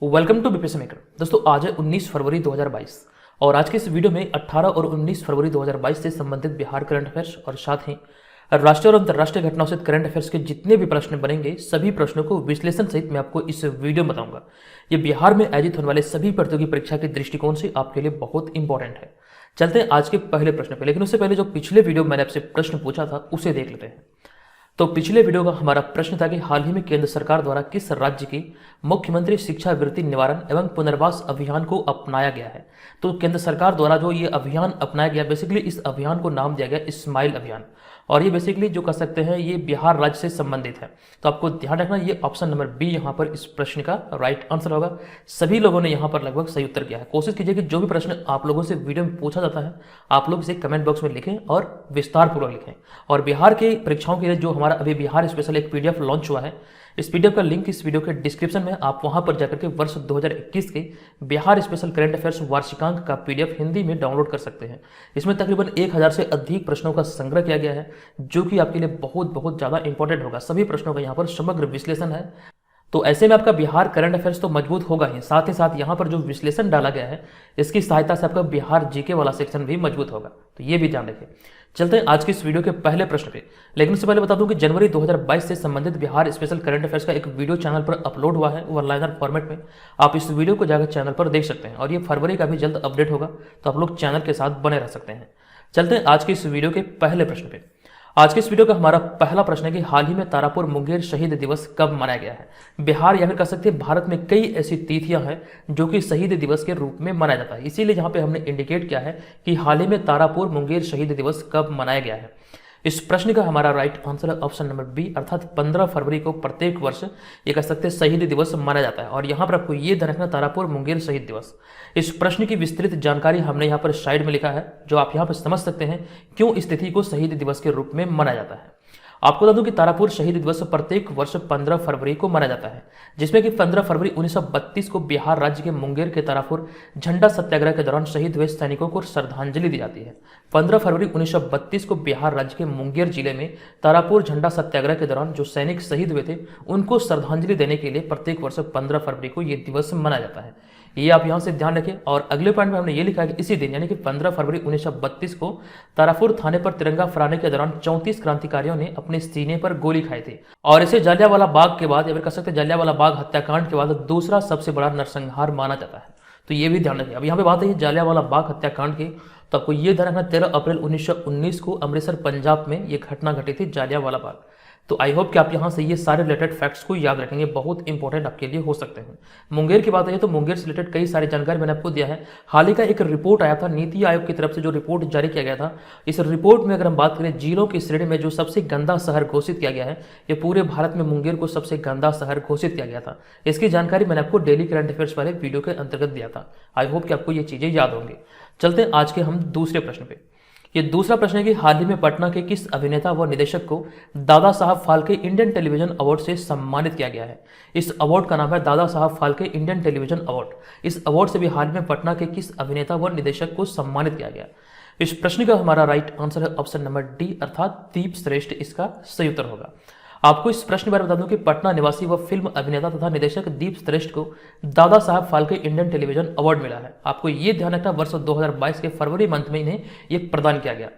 Welcome to BPSC maker. दोस्तों आज है 19 फरवरी 2022 और आज के इस वीडियो में 18 और 19 फरवरी 2022 से संबंधित बिहार करंट अफेयर्स और साथ ही राष्ट्रीय और अंतर्राष्ट्रीय घटनाओं से करंट अफेयर्स के जितने भी प्रश्न बनेंगे सभी प्रश्नों को विश्लेषण सहित मैं आपको इस वीडियो में बताऊंगा। ये बिहार में आयोजित होने वाले सभी प्रतियोगी परीक्षा के दृष्टिकोण से आपके लिए बहुत इंपॉर्टेंट है। चलते हैं आज के पहले प्रश्न पे, लेकिन उससे पहले जो पिछले वीडियो मैंने आपसे प्रश्न पूछा था उसे देख लेते हैं। तो पिछले वीडियो का हमारा प्रश्न था कि हाल ही में केंद्र सरकार द्वारा किस राज्य की मुख्यमंत्री शिक्षावृत्ति निवारण एवं पुनर्वास अभियान को अपनाया गया है। तो केंद्र सरकार द्वारा जो ये अभियान अपनाया गया, बेसिकली इस अभियान को नाम दिया गया स्माइल अभियान, और ये बेसिकली जो कह सकते हैं ये बिहार राज्य से संबंधित है। तो आपको ध्यान रखना ये ऑप्शन नंबर बी यहाँ पर इस प्रश्न का राइट आंसर होगा। सभी लोगों ने यहाँ पर लगभग सही उत्तर किया है। कोशिश कीजिए कि जो भी प्रश्न आप लोगों से वीडियो में पूछा जाता है आप लोग इसे कमेंट बॉक्स में लिखें और विस्तार पूर्वक लिखें। और बिहार के परीक्षाओं के लिए जो हमारा अभी बिहार स्पेशल एक पीडीएफ लॉन्च हुआ है, इस पीडीएफ का लिंक इस वीडियो के डिस्क्रिप्शन में, आप वहां पर जाकर के वर्ष 2021 के बिहार स्पेशल करंट अफेयर्स वार्षिकांक का पीडीएफ हिंदी में डाउनलोड कर सकते हैं। इसमें तकरीबन 1000 से अधिक प्रश्नों का संग्रह किया गया है जो कि आपके लिए बहुत ज़्यादा इंपॉर्टेंट होगा। सभी प्रश्नों का यहाँ पर समग्र विश्लेषण है। तो ऐसे में आपका बिहार करंट अफेयर्स तो मजबूत होगा ही साथ यहाँ पर जो विश्लेषण डाला गया है इसकी सहायता से आपका बिहार जीके वाला सेक्शन भी मजबूत होगा। तो ये भी ध्यान रखें। चलते हैं आज के इस वीडियो के पहले प्रश्न पे, लेकिन उससे पहले बता दूं कि जनवरी 2022 से संबंधित बिहार स्पेशल करंट अफेयर्स का एक वीडियो चैनल पर अपलोड हुआ है वनलाइनर फॉर्मेट में। आप इस वीडियो को जाकर चैनल पर देख सकते हैं और ये फरवरी का भी जल्द अपडेट होगा, तो आप लोग चैनल के साथ बने रह सकते हैं। चलते हैं आज के इस वीडियो के पहले प्रश्न पे। आज के इस वीडियो का हमारा पहला प्रश्न है कि हाल ही में तारापुर मुंगेर शहीद दिवस कब मनाया गया है। बिहार या फिर कह सकते हैं भारत में कई ऐसी तिथियां हैं जो कि शहीद दिवस के रूप में मनाया जाता है, इसीलिए यहाँ पे हमने इंडिकेट किया है कि हाल ही में तारापुर मुंगेर शहीद दिवस कब मनाया गया है। इस प्रश्न का हमारा राइट आंसर है ऑप्शन नंबर बी, अर्थात 15 फरवरी को प्रत्येक वर्ष ये कह सकते हैं शहीद दिवस मनाया जाता है। और यहाँ पर आपको ये ध्यान रखना तारापुर मुंगेर शहीद दिवस, इस प्रश्न की विस्तृत जानकारी हमने यहाँ पर साइड में लिखा है जो आप यहाँ पर समझ सकते हैं क्यों इस तिथि को शहीद दिवस के रूप में मनाया जाता है। आपको बता दूं कि तारापुर शहीद दिवस प्रत्येक वर्ष 15 फरवरी को मनाया जाता है, जिसमें कि 15 फरवरी 1932 को बिहार राज्य के मुंगेर के तारापुर झंडा सत्याग्रह के दौरान शहीद हुए सैनिकों को श्रद्धांजलि दी जाती है। 15 फरवरी 1932 को बिहार राज्य के मुंगेर जिले में तारापुर झंडा सत्याग्रह के दौरान जो सैनिक शहीद हुए थे उनको श्रद्धांजलि देने के लिए प्रत्येक वर्ष 15 फरवरी को यह दिवस मनाया जाता है। ये आप यहाँ से ध्यान रखें। और अगले पॉइंट में हमने ये लिखा है कि इसी दिन यानी कि 15 फरवरी 1932 को तारापुर थाने पर तिरंगा फहराने के दौरान 34 क्रांतिकारियों ने अपने सीने पर गोली खाई थी और इसे जलियांवाला बाग के बाद या फिर कह सकते हैं जलियांवाला बाग हत्याकांड के बाद दूसरा सबसे बड़ा नरसंहार माना जाता है। तो ये भी ध्यान रखें। अब यहाँ पे बात है जलियांवाला बाग हत्याकांड की, तो आपको ये ध्यान रखना 13 अप्रैल 1919 को अमृतसर पंजाब में ये घटना घटी थी जलियांवाला बाग। तो आई होप कि आप यहाँ से ये सारे रिलेटेड फैक्ट्स को याद रखेंगे, बहुत इंपॉर्टेंट आपके लिए हो सकते हैं। मुंगेर की बात है तो मुंगेर से रिलेटेड कई सारी जानकारी मैंने आपको दिया है। हाल ही का एक रिपोर्ट आया था नीति आयोग की तरफ से, जो रिपोर्ट जारी किया गया था, इस रिपोर्ट में अगर हम बात करें जिलों की श्रेणी में जो सबसे गंदा शहर घोषित किया गया है, ये पूरे भारत में मुंगेर को सबसे गंदा शहर घोषित किया गया था। इसकी जानकारी मैंने आपको डेली करंट अफेयर्स वाले वीडियो के अंतर्गत दिया था। आई होप कि आपको ये चीजें याद होंगी। चलते हैं आज के हम दूसरे प्रश्न पे। ये दूसरा प्रश्न है कि हाल ही में पटना के किस अभिनेता व निदेशक को Dada Saheb Phalke Indian television award से सम्मानित किया गया है। इस अवार्ड का नाम है Dada Saheb Phalke Indian television award. इस अवार्ड से भी हाल में पटना के किस अभिनेता व निदेशक को सम्मानित किया गया। इस प्रश्न का हमारा राइट आंसर है ऑप्शन नंबर डी, अर्थात दीप श्रेष्ठ इसका सही उत्तर होगा। आपको इस प्रश्न के बारे में बता दूं कि पटना निवासी व फिल्म अभिनेता तथा निदेशक दीप श्रेष्ठ को Dada Saheb Phalke Indian television award मिला है। आपको ये ध्यान रखना वर्ष 2022 के फरवरी मंथ में इन्हें ये प्रदान किया गया।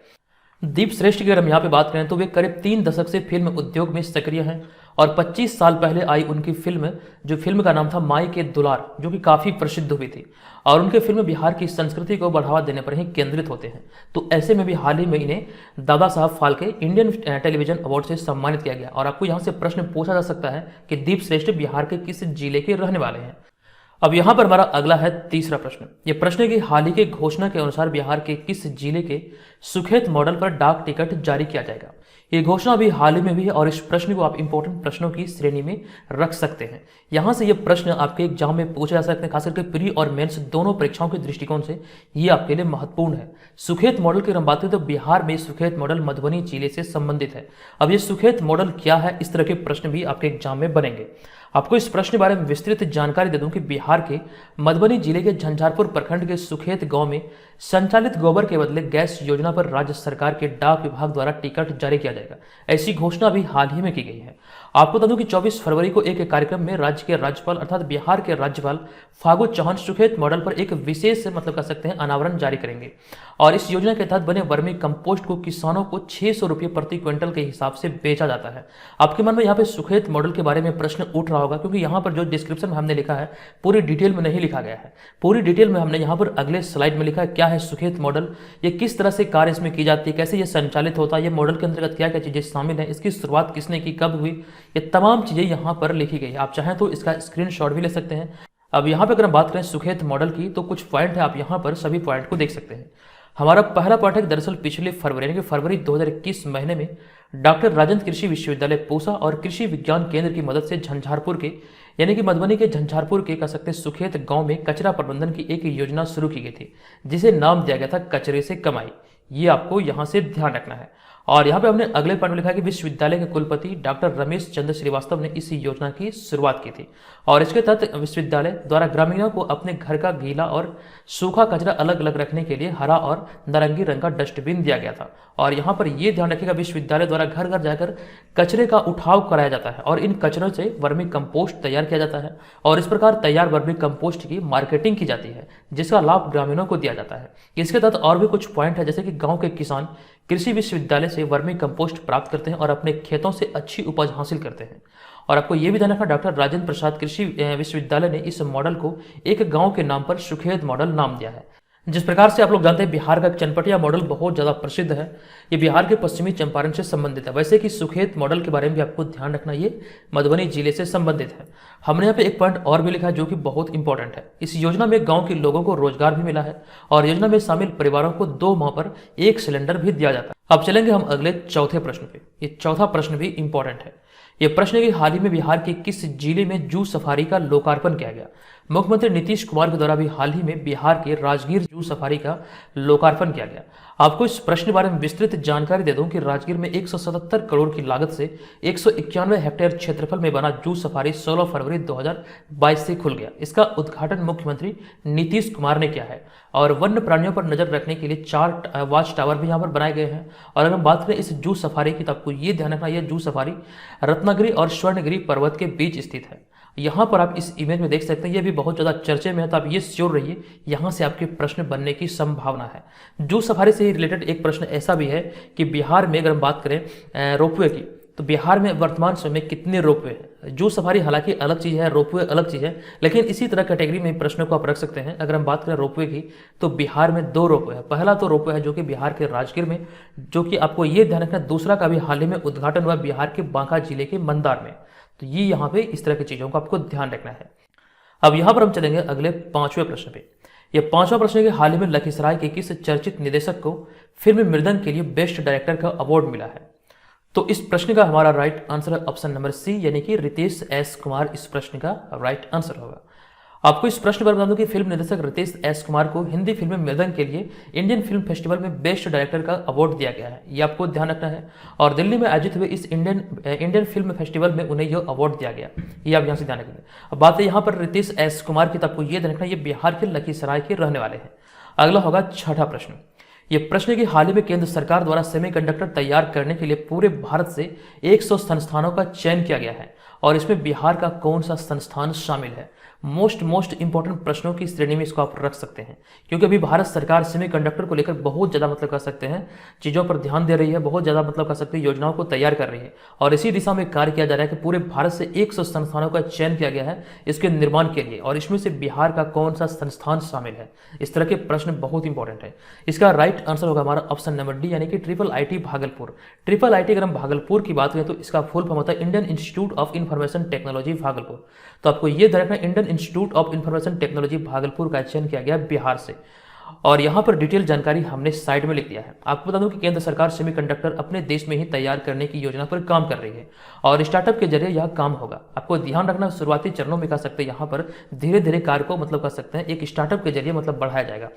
दीप श्रेष्ठ की अगर हम यहाँ पे बात करें तो वे करीब 3 दशक से फिल्म उद्योग में सक्रिय हैं और 25 साल पहले आई उनकी फिल्म का नाम था माई के दुलार, जो कि काफी प्रसिद्ध हुई थी और उनके फिल्म बिहार की संस्कृति को बढ़ावा देने पर ही केंद्रित होते हैं। तो ऐसे में भी हाल ही में इन्हें Dada Saheb Phalke Indian television award से सम्मानित किया गया। और आपको यहाँ से प्रश्न पूछा जा सकता है कि दीप श्रेष्ठ बिहार के किस जिले के रहने वाले हैं। अब यहाँ पर हमारा अगला है तीसरा प्रश्न। ये प्रश्न है कि हाल ही के घोषणा के अनुसार बिहार के किस जिले के सुखेत मॉडल पर डाक टिकट जारी किया जाएगा। ये घोषणा अभी हाल ही में भी है और इस प्रश्न को आप इंपॉर्टेंट प्रश्नों की श्रेणी में रख सकते हैं। यहाँ से ये प्रश्न आपके एग्जाम में पूछे जा सकते हैं, खास करके प्री और मेंस दोनों परीक्षाओं के दृष्टिकोण से ये आपके लिए महत्वपूर्ण है। सुखेत मॉडल की हम बात करें तो बिहार में सुखेत मॉडल मधुबनी जिले से संबंधित है। अब ये सुखेत मॉडल क्या है, इस तरह के प्रश्न भी आपके एग्जाम में बनेंगे। आपको इस प्रश्न के बारे में विस्तृत जानकारी दे दूं कि बिहार के मधुबनी जिले के झंझारपुर प्रखंड के सुखेत गांव में संचालित गोबर के बदले गैस योजना पर राज्य सरकार के डाक विभाग द्वारा टिकट जारी किया जाएगा। ऐसी घोषणा भी हाल ही में की गई है। आपको बता दूं कि 24 फरवरी को एक कार्यक्रम में राज्य के राज्यपाल अर्थात बिहार के राज्यपाल फागू चौहान सुखेत मॉडल पर एक विशेष कह सकते हैं अनावरण जारी करेंगे। और इस योजना के तहत बने वर्मी कंपोस्ट को किसानों को 600 रुपये प्रति क्विंटल के हिसाब से बेचा जाता है। आपके मन में यहाँ पे सुखेत मॉडल के बारे में प्रश्न उठ रहा होगा, क्योंकि यहाँ पर जो डिस्क्रिप्शन में हमने लिखा है पूरी डिटेल में नहीं लिखा गया है। पूरी डिटेल में हमने यहाँ पर अगले स्लाइड में लिखा है क्या है सुखेत मॉडल, ये किस तरह से कार्य इसमें की जाती है, कैसे ये संचालित होता है, ये मॉडल के अंतर्गत क्या क्या चीजें शामिल है, इसकी शुरुआत किसने की, कब हुई, ये तमाम चीजें यहाँ पर लिखी गई है। आप चाहें तो इसका स्क्रीनशॉट भी ले सकते हैं। अब यहाँ पे अगर हम बात करें सुखेत मॉडल की तो कुछ पॉइंट है, आप यहाँ पर सभी पॉइंट को देख सकते हैं। हमारा पहला पॉइंट है दरअसल पिछले फरवरी यानी कि फरवरी 2021 महीने में डॉक्टर राजेंद्र कृषि विश्वविद्यालय पूसा और कृषि विज्ञान केंद्र की मदद से झंझारपुर के यानी कि मधुबनी के झंझारपुर के कह सकते हैं सुखेत गांव में कचरा प्रबंधन की एक योजना शुरू की गई थी, जिसे नाम दिया गया था कचरे से कमाई। ये आपको यहाँ से ध्यान रखना है। और यहाँ पे हमने अगले पॉइंट में लिखा है कि विश्वविद्यालय के कुलपति डॉक्टर रमेश चंद्र श्रीवास्तव ने इस योजना की शुरुआत की थी और इसके तहत विश्वविद्यालय द्वारा ग्रामीणों को अपने घर का गीला और सूखा कचरा अलग अलग रखने के लिए हरा और नारंगी रंग का डस्टबिन दिया गया था। और यहाँ पर यह ध्यान रखिएगा विश्वविद्यालय द्वारा घर घर जाकर कचरे का उठाव कराया जाता है और इन कचरों से वर्मी कंपोस्ट तैयार किया जाता है और इस प्रकार तैयार वर्मी कंपोस्ट की मार्केटिंग की जाती है, जिसका लाभ ग्रामीणों को दिया जाता है। इसके तहत और भी कुछ पॉइंट है, जैसे कि गाँव के किसान कृषि विश्वविद्यालय से वर्मी कंपोस्ट प्राप्त करते हैं और अपने खेतों से अच्छी उपज हासिल करते हैं। और आपको यह भी ध्यान रखना डॉक्टर राजेंद्र प्रसाद कृषि विश्वविद्यालय ने इस मॉडल को एक गांव के नाम पर सुखेत मॉडल नाम दिया है। जिस प्रकार से आप लोग जानते हैं बिहार का चनपटिया मॉडल बहुत ज़्यादा प्रसिद्ध है, ये बिहार के पश्चिमी चंपारण से संबंधित है। वैसे कि सुखेत मॉडल के बारे में भी आपको ध्यान रखना, ये मधुबनी जिले से संबंधित है। हमने यहाँ पे एक पॉइंट और भी लिखा है जो कि बहुत इंपॉर्टेंट है। इस योजना में गांव के लोगों को रोजगार भी मिला है और योजना में शामिल परिवारों को 2 माह पर 1 सिलेंडर भी दिया जाता है। अब चलेंगे हम अगले चौथे प्रश्न पे। ये चौथा प्रश्न भी इंपॉर्टेंट है। ये प्रश्न है कि हाल ही में बिहार के किस जिले में जू सफारी का लोकार्पण किया गया। मुख्यमंत्री नीतीश कुमार के द्वारा भी हाल ही में बिहार के राजगीर जू सफारी का लोकार्पण किया गया। आपको इस प्रश्न के बारे में विस्तृत जानकारी दे दूं कि राजगीर में 177 करोड़ की लागत से 191 हेक्टेयर क्षेत्रफल में बना जू सफारी 16 फरवरी 2022 से खुल गया। इसका उद्घाटन मुख्यमंत्री नीतीश कुमार ने किया है और वन्य प्राणियों पर नजर रखने के लिए 4 वॉच टावर भी यहाँ पर बनाए गए हैं। और अगर हम बात करें इस जू सफारी की तो आपको ये ध्यान रखना, यह जू सफारी रत्नागिरी और स्वर्णगिरी पर्वत के बीच स्थित है। यहाँ पर आप इस इमेज में देख सकते हैं, ये भी बहुत ज़्यादा चर्चे में है, तो आप ये श्योर रहिए यहाँ से आपके प्रश्न बनने की संभावना है। जू सफारी से ही रिलेटेड एक प्रश्न ऐसा भी है कि बिहार में अगर हम बात करें रोपवे की, तो बिहार में वर्तमान समय में कितने रोपवे हैं। जू सफारी हालांकि अलग चीज़ है, रोपवे अलग चीज़ है, लेकिन इसी तरह कैटेगरी में प्रश्नों को आप रख सकते हैं। अगर हम बात करें रोपवे की तो बिहार में 2 रोपवे है। पहला तो रोपवे है जो कि बिहार के राजगीर में, जो कि आपको ये ध्यान रखना, दूसरा का भी हाल ही में उद्घाटन हुआ बिहार के बांका जिले के मंदार में। तो ये यहाँ पे इस तरह की चीज़ों को आपको ध्यान रखना है। अब यहाँ पर हम चलेंगे अगले 5वें प्रश्न पे। यह 5वां प्रश्न है कि हाल ही में लखीसराय के किस चर्चित निदेशक को फिल्म मृदंग के लिए बेस्ट डायरेक्टर का अवार्ड मिला है। तो इस प्रश्न का हमारा राइट आंसर है ऑप्शन नंबर सी, यानी कि रितेश एस कुमार इस प्रश्न का राइट आंसर होगा। आपको इस प्रश्न पर बता दूं कि फिल्म निर्देशक रितेश एस कुमार को हिंदी फिल्म मृदंग के लिए इंडियन फिल्म फेस्टिवल में बेस्ट डायरेक्टर का अवार्ड दिया गया है, ये आपको ध्यान रखना है। और दिल्ली में आयोजित हुए इस इंडियन फिल्म फेस्टिवल में उन्हें यह अवार्ड दिया गया, ये आप यहाँ से ध्यान रखेंगे। अब बात है यहाँ पर रितेश एस कुमार की, तो आपको ये ध्यान रखना, ये बिहार के लखीसराय के रहने वाले हैं। अगला होगा 6ठा प्रश्न। ये प्रश्न है कि हाल ही में केंद्र सरकार द्वारा सेमीकंडक्टर तैयार करने के लिए पूरे भारत से 100 संस्थानों का चयन किया गया है और इसमें बिहार का कौन सा संस्थान शामिल है। मोस्ट इंपॉर्टेंट प्रश्नों की श्रेणी में इसको आप रख सकते हैं, क्योंकि अभी भारत सरकार सेमीकंडक्टर को लेकर बहुत ज़्यादा कह सकते हैं चीज़ों पर ध्यान दे रही है, बहुत ज़्यादा कह सकते हैं योजनाओं को तैयार कर रही है और इसी दिशा में कार्य किया जा रहा है कि पूरे भारत से 100 संस्थानों का चयन किया गया है इसके निर्माण के लिए, और इसमें से बिहार का कौन सा संस्थान शामिल है। इस तरह के प्रश्न बहुत इंपॉर्टेंट है। इसका राइट आंसर होगा हमारा ऑप्शन नंबर डी, यानी कि IIT भागलपुर। IIT अगर हम भागलपुर की बात करें तो इसका फुल फॉर्म होता है Indian institute of information technology Bhagalpur. तो आपको ये ध्यान रखना, Indian institute of information technology Bhagalpur का चयन किया गया बिहार से। और यहाँ पर डिटेल जानकारी हमने साइड में लिख दिया है। आपको बता दूं कि केंद्र सरकार सेमीकंडक्टर अपने देश में ही तैयार करने की योजना पर काम कर रही है और स्टार्टअप के जरिए यह काम होगा। आपको ध्यान रखना, शुरुआती चरणों में कह सकते हैं यहाँ पर धीरे धीरे कार्य को कह सकते हैं एक स्टार्टअप के जरिए बढ़ाया जाएगा।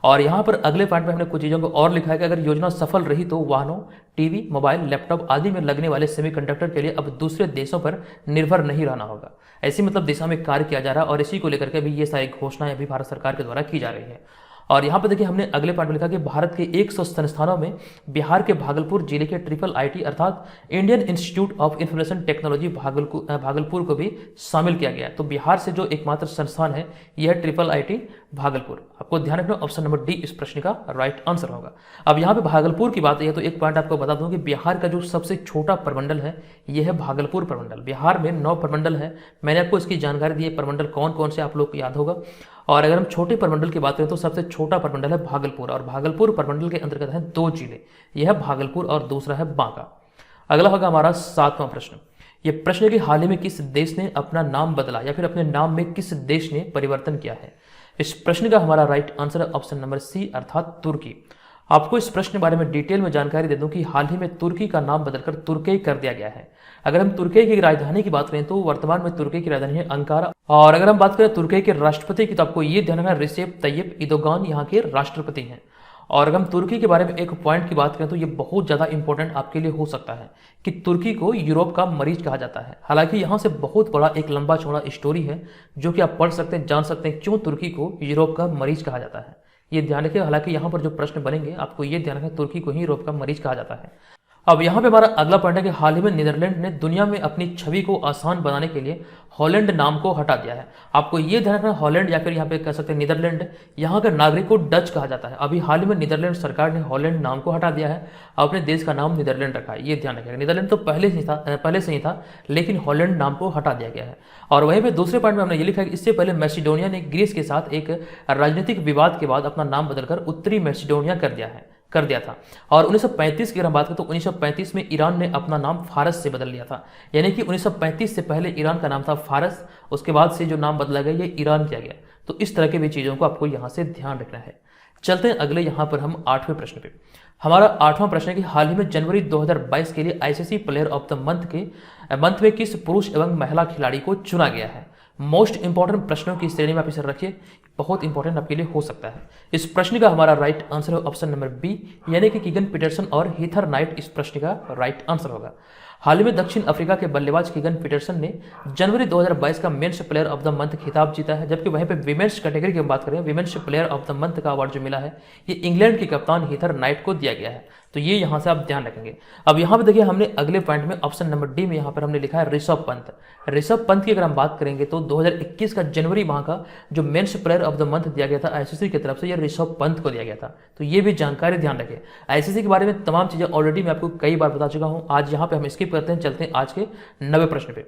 और यहाँ पर अगले पॉइंट में हमने कुछ चीज़ों को और लिखा है कि अगर योजना सफल रही तो वाहनों, टीवी, मोबाइल, लैपटॉप आदि में लगने वाले सेमीकंडक्टर के लिए अब दूसरे देशों पर निर्भर नहीं रहना होगा। ऐसी दिशा में कार्य किया जा रहा है और इसी को लेकर के अभी ये सारी घोषणाएं अभी भारत सरकार के द्वारा की जा रही है। और यहाँ पे देखिए हमने अगले पार्ट में लिखा कि भारत के 100 संस्थानों में बिहार के भागलपुर जिले के ट्रिपल आईटी अर्थात Indian institute of information technology Bhagalpur को भी शामिल किया गया है। तो बिहार से जो एकमात्र संस्थान है यह ट्रिपल आईटी भागलपुर। आपको ध्यान रखना ऑप्शन नंबर डी इस प्रश्न का राइट आंसर होगा। अब यहाँ पे भागलपुर की बात है तो एक पॉइंट आपको बता दूं कि बिहार का जो सबसे छोटा प्रमंडल है यह है भागलपुर प्रमंडल। बिहार में 9 प्रमंडल है, मैंने आपको इसकी जानकारी दी है प्रमंडल कौन कौन से आप लोग को याद होगा। और अगर हम छोटे प्रमंडल की बात करें तो सबसे छोटा प्रमंडल है भागलपुर, और भागलपुर प्रमंडल के अंतर्गत है 2 जिले, यह है भागलपुर और दूसरा है बांका। अगला होगा हमारा 7वां प्रश्न। यह प्रश्न है कि हाल ही में किस देश ने अपना नाम बदला या फिर अपने नाम में किस देश ने परिवर्तन किया है। इस प्रश्न का हमारा राइट आंसर है ऑप्शन नंबर सी अर्थात तुर्की। आपको इस प्रश्न के बारे में डिटेल में जानकारी दे दूं कि हाल ही में तुर्की का नाम बदलकर तुर्की कर दिया गया है। अगर हम तुर्की की राजधानी की बात करें तो वर्तमान में तुर्की की राजधानी है अंकारा। और अगर हम बात करें तुर्की के राष्ट्रपति की तो आपको ये ध्यान रखना रिसेप तैयब इर्दोगान यहाँ के राष्ट्रपति हैं। और अगर हम तुर्की के बारे में एक पॉइंट की बात करें तो ये बहुत ज़्यादा इंपॉर्टेंट आपके लिए हो सकता है कि तुर्की को यूरोप का मरीज कहा जाता है। हालांकि यहाँ से बहुत बड़ा एक लंबा चौड़ा स्टोरी है जो कि आप पढ़ सकते हैं, जान सकते हैं क्यों तुर्की को यूरोप का मरीज कहा जाता है। ये ध्यान रखिए, हालांकि यहाँ पर जो प्रश्न बनेंगे आपको ये ध्यान रखें तुर्की को ही यूरोप का मरीज कहा जाता है। अब यहाँ पे हमारा अगला पॉइंट है कि हाल ही में नीदरलैंड ने दुनिया में अपनी छवि को आसान बनाने के लिए हॉलैंड नाम को हटा दिया है। आपको ये ध्यान रखना हॉलैंड या फिर यहाँ पे कह सकते हैं नीदरलैंड, यहाँ का नागरिक को डच कहा जाता है। अभी हाल ही में नीदरलैंड सरकार ने हॉलैंड नाम को हटा दिया है, अपने देश का नाम नीदरलैंड रखा है। ये ध्यान रखिएगा, नीदरलैंड तो पहले से ही था लेकिन हॉलैंड नाम को हटा दिया गया है। और वहीं पे दूसरे पॉइंट में हमने ये लिखा है कि इससे पहले मैसिडोनिया ने ग्रीस के साथ एक राजनीतिक विवाद के बाद अपना नाम बदलकर उत्तरी मैसिडोनिया कर दिया था। और 1935 की अगर हम बात करें तो 1935 में ईरान ने अपना नाम फारस से बदल लिया था। यानी कि 1935 से पहले ईरान का नाम था फारस, उसके बाद से जो नाम बदला गया ये ईरान किया गया। तो इस तरह की भी चीज़ों को आपको यहाँ से ध्यान रखना है। चलते हैं अगले यहाँ पर हम 8वें प्रश्न पे। हमारा 8वां प्रश्न है कि हाल ही में जनवरी 2022 के लिए ICC player of the month में किस पुरुष एवं महिला खिलाड़ी को चुना गया है। मोस्ट इंपॉर्टेंट प्रश्नों की श्रेणी में आप इसे रखिए, बहुत इंपॉर्टेंट आपके लिए हो सकता है। इस प्रश्न का हमारा राइट आंसर है ऑप्शन नंबर बी, यानी कि कीगन पीटरसन और हीथर नाइट इस प्रश्न का राइट आंसर होगा। हाल ही में दक्षिण अफ्रीका के बल्लेबाज कीगन पीटरसन ने जनवरी 2022 का men's player of the month खिताब जीता है, जबकि वहीं पे विमेंस कैटेगरी की हम बात करें, women's player of the month का अवार्ड जो मिला है ये इंग्लैंड के कप्तान हीथर नाइट को दिया गया है। तो ये यहाँ से आप ध्यान रखेंगे। अब यहाँ पे देखिए हमने अगले पॉइंट में ऑप्शन नंबर डी में यहाँ पर हमने लिखा है ऋषभ पंत। ऋषभ पंत की अगर हम बात करेंगे तो 2021 का जनवरी माह का जो men's player of the month दिया गया था आईसीसी की तरफ से, ये ऋषभ पंत को दिया गया था। तो ये भी जानकारी ध्यान रखें। आईसीसी के बारे में तमाम चीजें ऑलरेडी मैं आपको कई बार बता चुका हूँ। आज यहाँ पे हम स्किप करते हैं, चलते हैं आज के 9वें प्रश्न पे।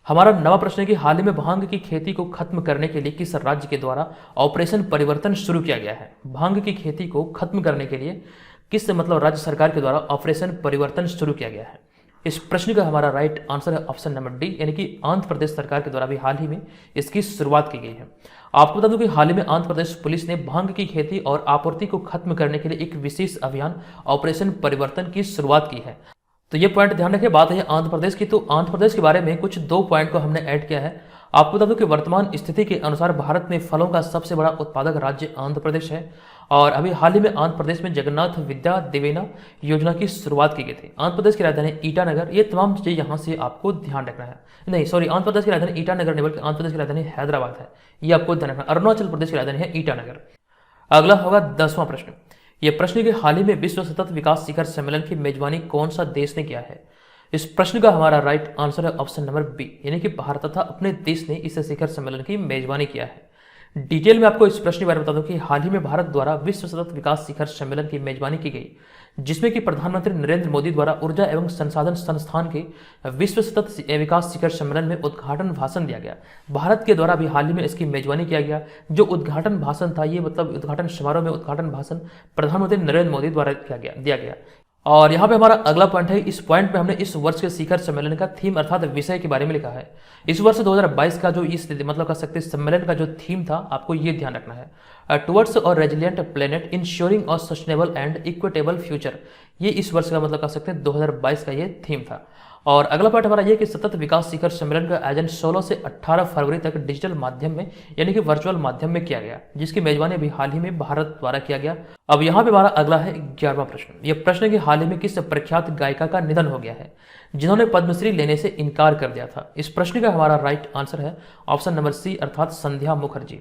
हमारा 9वां प्रश्न है कि हाल ही में भांग की खेती को खत्म करने के लिए किस राज्य के द्वारा ऑपरेशन परिवर्तन शुरू किया गया है। भांग की खेती को खत्म करने के लिए किस राज्य सरकार के द्वारा ऑपरेशन परिवर्तन शुरू किया गया है। इस प्रश्न का हमारा राइट आंसर है ऑप्शन नंबर डी, यानी कि आंध्र प्रदेश सरकार के द्वारा भी हाल ही में इसकी शुरुआत की गई है। आपको बता दूं कि हाल ही में आंध्र प्रदेश पुलिस ने भांग की खेती और आपूर्ति को खत्म करने के लिए एक विशेष अभियान ऑपरेशन परिवर्तन की शुरुआत की है। तो ये पॉइंट ध्यान रखिए। बात है आंध्र प्रदेश की, तो आंध्र प्रदेश के बारे में कुछ 2 पॉइंट को हमने ऐड किया है। आपको बता दूं कि वर्तमान स्थिति के अनुसार भारत में फलों का सबसे बड़ा उत्पादक राज्य आंध्र प्रदेश है। और अभी हाल ही में आंध्र प्रदेश में जगन्नाथ विद्या दिवेना योजना की शुरुआत की गई थी। आंध्र प्रदेश की राजधानी ईटानगर, ये तमाम चीजें यहाँ से आपको ध्यान रखना है। नहीं सॉरी, आंध्र प्रदेश की राजधानी ईटानगर नहीं बल्कि आंध्र प्रदेश की राजधानी हैदराबाद है, ये आपको ध्यान रखना। अरुणाचल प्रदेश की राजधानी है ईटानगर। अगला होगा 10वां प्रश्न। यह प्रश्न कि हाल ही में विश्व सतत विकास शिखर सम्मेलन की मेजबानी कौन सा देश ने किया है। इस प्रश्न का हमारा राइट आंसर है ऑप्शन नंबर बी, यानी कि भारत तथा अपने देश ने इस शिखर सम्मेलन की मेजबानी किया है। डिटेल में आपको इस प्रश्न के बारे में बता दूं कि हाल ही में भारत द्वारा विश्व सतत विकास शिखर सम्मेलन की मेजबानी की गई, जिसमें कि प्रधानमंत्री नरेंद्र मोदी द्वारा ऊर्जा एवं संसाधन संस्थान के विश्व सतत विकास शिखर सम्मेलन में उद्घाटन भाषण दिया गया। भारत के द्वारा भी हाल ही में इसकी मेजबानी किया गया। जो उद्घाटन भाषण था ये उद्घाटन समारोह में उद्घाटन भाषण प्रधानमंत्री नरेंद्र मोदी द्वारा दिया गया। और यहाँ पे हमारा अगला पॉइंट है, इस पॉइंट पे हमने इस वर्ष के शिखर सम्मेलन का थीम अर्थात विषय के बारे में लिखा है। इस वर्ष 2022 का जो इस कह सकते सम्मेलन का जो थीम था आपको ये ध्यान रखना है, टुवर्ड्स और रेजिलियंट प्लेनेट इंश्योरिंग और सस्टेनेबल एंड इक्विटेबल फ्यूचर। ये इस वर्ष का कह सकते हैं 2022 का ये थीम था। और अगला पार्ट हमारा ये कि सतत विकास शिखर सम्मेलन का आयोजन 16 से 18 फरवरी तक डिजिटल माध्यम में यानी कि वर्चुअल माध्यम में किया गया, जिसकी मेजबानी अभी हाल ही में भारत द्वारा किया गया। अब यहाँ पे हमारा अगला है 11वां प्रश्न। यह प्रश्न है कि हाल ही में किस प्रख्यात गायिका का निधन हो गया है जिन्होंने पद्मश्री लेने से इनकार कर दिया था। इस प्रश्न का हमारा राइट आंसर है ऑप्शन नंबर सी अर्थात संध्या मुखर्जी।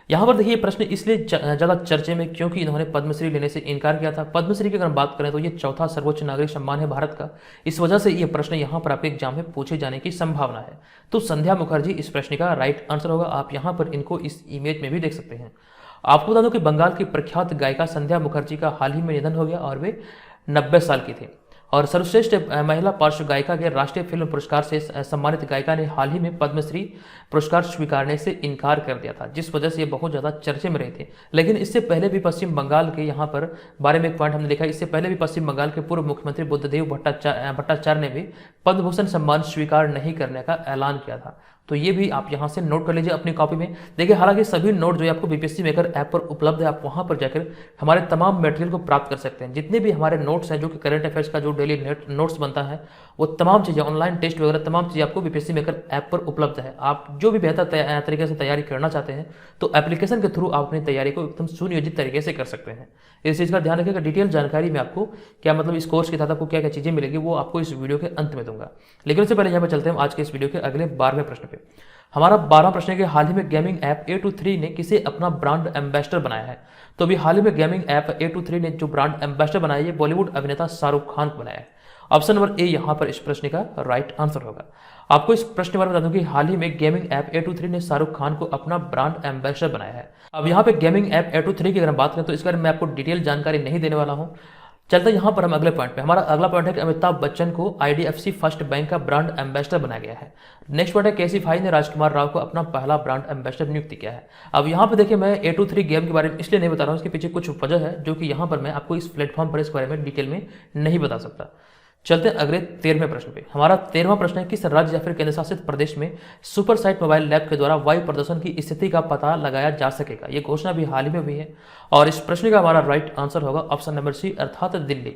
यहाँ पर देखिए ये प्रश्न इसलिए ज़्यादा चर्चे में क्योंकि इन्होंने पद्मश्री लेने से इनकार किया था। पद्मश्री की अगर हम बात करें तो ये चौथा सर्वोच्च नागरिक सम्मान है भारत का। इस वजह से ये प्रश्न यहाँ पर आपके एग्जाम में पूछे जाने की संभावना है। तो संध्या मुखर्जी इस प्रश्न का राइट आंसर होगा। आप यहाँ पर इनको इस इमेज में भी देख सकते हैं। आपको बता दूं कि बंगाल की प्रख्यात गायिका संध्या मुखर्जी का हाल ही में निधन हो गया और वे 90 साल की थी। और सर्वश्रेष्ठ महिला पार्श्व गायिका के राष्ट्रीय फिल्म पुरस्कार से सम्मानित गायिका ने हाल ही में पद्मश्री पुरस्कार स्वीकारने से इनकार कर दिया था, जिस वजह से ये बहुत ज़्यादा चर्चे में रहे थे। लेकिन इससे पहले भी पश्चिम बंगाल के यहाँ पर बारे में एक पॉइंट हमने देखा, इससे पहले भी पश्चिम बंगाल के पूर्व मुख्यमंत्री बुद्धदेव भट्टाचार्य ने भी पद्म भूषण सम्मान स्वीकार नहीं करने का ऐलान किया था। तो ये भी आप यहाँ से नोट कर लीजिए अपनी कॉपी में। देखिए हालांकि सभी नोट जो है आपको बीपीएससी मेकर ऐप पर उपलब्ध है, आप वहाँ पर जाकर हमारे तमाम मटेरियल को प्राप्त कर सकते हैं। जितने भी हमारे नोट्स हैं जो कि करंट अफेयर्स का जो डेली नोट्स बनता है, वो तमाम चीज़ें ऑनलाइन टेस्ट वगैरह तमाम चीज़ें आपको बीपीएससी मेकर ऐप पर उपलब्ध है। आप जो भी बेहतर तरीके से तैयारी करना चाहते हैं तो एप्लीकेशन के थ्रू आप अपनी तैयारी को एकदम सुनियोजित तरीके से कर सकते हैं। इस चीज़ का ध्यान रखिएगा। डिटेल जानकारी में आपको क्या मतलब इस कोर्स के तहत आपको क्या क्या चीज़ें मिलेगी वो आपको इस वीडियो के अंत में दूंगा। लेकिन उससे पहले यहाँ पर चलते हैं आज के इस वीडियो के अगले 12वें प्रश्न पे। हमारा 12वां प्रश्न है कि हाल ही में गेमिंग ऐप A23 ने किसे अपना ब्रांड एम्बेसडर बनाया है। तो अभी हाल ही में गेमिंग ऐप A23 ने जो ब्रांड एम्बेसडर बनाया है, बॉलीवुड अभिनेता शाहरुख खान को बनाया है। ऑप्शन नंबर ए यहाँ पर इस प्रश्न का राइट आंसर होगा। आपको इस प्रश्न के बारे में बता दूं कि हाल ही में गेमिंग ऐप A23 ने शाहरुख खान को अपना ब्रांड एम्बेसडर बनाया है। अब यहाँ पे गेमिंग ऐप A23 की अगर हम बात करें तो इस बारे में आपको डिटेल जानकारी नहीं देने वाला हूँ। चलते यहाँ पर हम अगले पॉइंट पे। हमारा अगला पॉइंट है कि अमिताभ बच्चन को IDFC फर्स्ट बैंक का ब्रांड एम्बेसडर बनाया गया है। नेक्स्ट पॉइंट है KC5 ने राजकुमार राव को अपना पहला ब्रांड एम्बेसडर नियुक्त किया है। अब यहाँ पे देखिए मैं A23 गेम के बारे में इसलिए नहीं बता रहा हूँ, इसके पीछे कुछ वजह है जो कि यहाँ पर मैं आपको इस प्लेटफॉर्म पर इस बारे में डिटेल में नहीं बता सकता। चलते हैं अगले 13वें प्रश्न पे। हमारा 13वां प्रश्न है किस राज्य या फिर केंद्र शासित प्रदेश में सुपरसाइट मोबाइल लैब के द्वारा वायु प्रदूषण की स्थिति का पता लगाया जा सकेगा। ये घोषणा भी हाल ही में हुई है और इस प्रश्न का हमारा राइट आंसर होगा ऑप्शन नंबर सी अर्थात दिल्ली।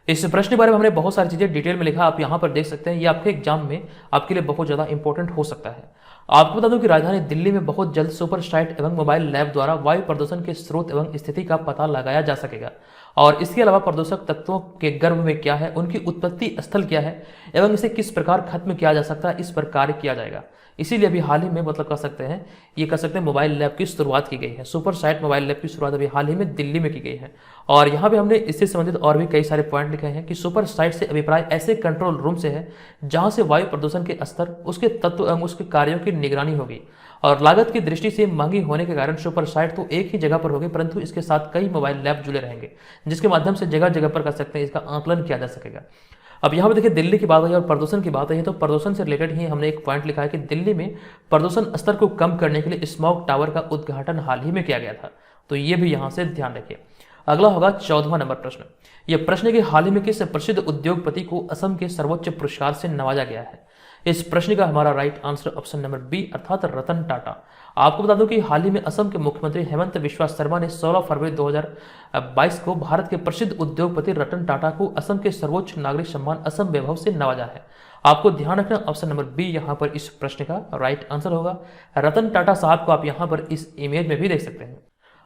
इस प्रश्न के बारे में हमने बहुत सारी चीजें डिटेल में लिखा, आप यहाँ पर देख सकते हैं। ये आपके एग्जाम में आपके लिए बहुत ज्यादा इंपॉर्टेंट हो सकता है। आपको बता दूं कि राजधानी दिल्ली में बहुत जल्द सुपरसाइट एवं मोबाइल लैब द्वारा वायु प्रदूषण के स्रोत एवं स्थिति का पता लगाया जा सकेगा और इसके अलावा प्रदूषक तत्वों के गर्भ में क्या है, उनकी उत्पत्ति स्थल क्या है एवं इसे किस प्रकार खत्म किया जा सकता है, इस पर कार्य किया जाएगा। इसीलिए अभी हाल ही में मतलब कह सकते हैं ये कह सकते हैं मोबाइल लैब की शुरुआत की गई है। सुपरसाइट मोबाइल लैब की शुरुआत अभी हाल ही में दिल्ली में की गई है और यहाँ पे हमने इससे संबंधित और भी कई सारे पॉइंट लिखे हैं कि सुपरसाइट से अभिप्राय ऐसे कंट्रोल रूम से है जहाँ से वायु प्रदूषण के स्तर, उसके तत्व एवं उसके कार्यों की निगरानी होगी और लागत की दृष्टि से महंगी होने के कारण सुपरसाइट तो एक ही जगह पर होगी, परंतु इसके साथ कई मोबाइल लैब जुड़े रहेंगे जिसके माध्यम से जगह जगह पर कर सकते हैं इसका आकलन किया जा सकेगा। अब यहाँ पे देखिए दिल्ली की बात है और प्रदूषण की बात है, तो प्रदूषण से रिलेटेड ही हमने एक पॉइंट लिखा है कि दिल्ली में प्रदूषण स्तर को कम करने के लिए स्मॉग टावर का उद्घाटन हाल ही में किया गया था। तो ये भी यहाँ से ध्यान रखिए। अगला होगा 14वां नंबर प्रश्न। यह प्रश्न है कि हाल ही में किस प्रसिद्ध उद्योगपति को असम के सर्वोच्च पुरस्कार से नवाजा गया है। इस प्रश्न का हमारा right answer option number B अर्थात रतन टाटा। आपको बता दूं कि हाल ही में असम के मुख्यमंत्री हेमंत बिस्वा शर्मा ने 16 फरवरी 2022 को भारत के प्रसिद्ध उद्योगपति रतन टाटा को असम के सर्वोच्च नागरिक सम्मान असम वैभव से नवाजा है। आपको ध्यान रखना ऑप्शन नंबर बी यहाँ पर इस प्रश्न का राइट आंसर होगा। रतन टाटा साहब को आप यहाँ पर इस इमेज में भी देख सकते हैं।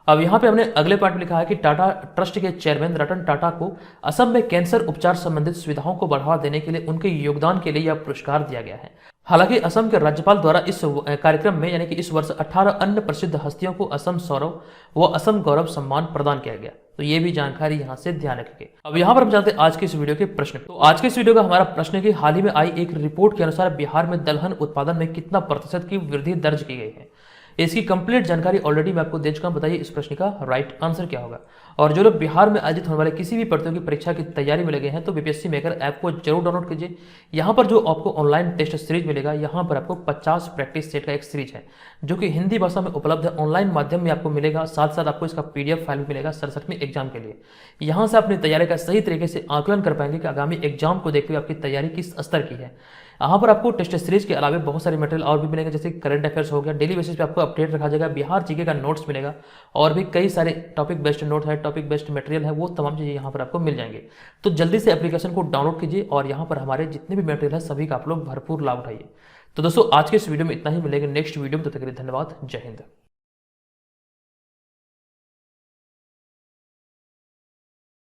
अब यहाँ पे हमने अगले पार्ट में लिखा है कि टाटा ट्रस्ट के चेयरमैन रतन टाटा को असम में कैंसर उपचार संबंधित सुविधाओं को बढ़ावा देने के लिए उनके योगदान के लिए यह पुरस्कार दिया गया है। हालांकि असम के राज्यपाल द्वारा इस कार्यक्रम में यानी कि इस वर्ष 18 अन्य प्रसिद्ध हस्तियों को असम सौरव व असम गौरव सम्मान प्रदान किया गया। तो ये भी जानकारी यहाँ से ध्यान रखेंगे। अब यहाँ पर हम जानते हैं आज के इस वीडियो के प्रश्न। तो आज के इस वीडियो का हमारा प्रश्न है कि हाल ही में आई एक रिपोर्ट के अनुसार बिहार में दलहन उत्पादन में कितना प्रतिशत की वृद्धि दर्ज की गई है। इसकी कंप्लीट जानकारी ऑलरेडी मैं आपको दे चुका हूं। बताइए इस प्रश्न का राइट आंसर क्या होगा। और जो लोग बिहार में आयोजित होने वाले किसी भी प्रतियोगी परीक्षा की तैयारी में लगे हैं तो बीपीएससी मेकर ऐप को जरूर डाउनलोड कीजिए। यहाँ पर जो आपको ऑनलाइन टेस्ट सीरीज मिलेगा, यहाँ पर आपको 50 प्रैक्टिस सेट का एक सीरीज है जो कि हिंदी भाषा में उपलब्ध है, ऑनलाइन माध्यम में आपको मिलेगा। साथ साथ आपको इसका PDF फाइल भी मिलेगा 67वें एग्जाम के लिए। यहाँ से अपनी तैयारी का सही तरीके से आकलन कर पाएंगे कि आगामी एग्जाम को देखते हुए आपकी तैयारी किस स्तर की है। यहाँ पर आपको टेस्ट सीरीज के अलावा बहुत सारे मटेरियल और भी मिलेंगे, जैसे करंट अफेयर्स हो गया, डेली बेसिस पे आपको अपडेट रखा जाएगा, बिहार जीके का नोट्स मिलेगा और भी कई सारे टॉपिक बेस्ड नोट है, टॉपिक बेस्ड मटेरियल है, वो तमाम चीज़ें यहाँ पर आपको मिल जाएंगे। तो जल्दी से एप्लीकेशन को डाउनलोड कीजिए और यहाँ पर हमारे जितने भी मटेरियल है सभी का आप लोग भरपूर लाभ उठाइए। तो दोस्तों आज के इस वीडियो में इतना ही, मिलेंगे नेक्स्ट वीडियो में। तब तक के लिए धन्यवाद। जय हिंद।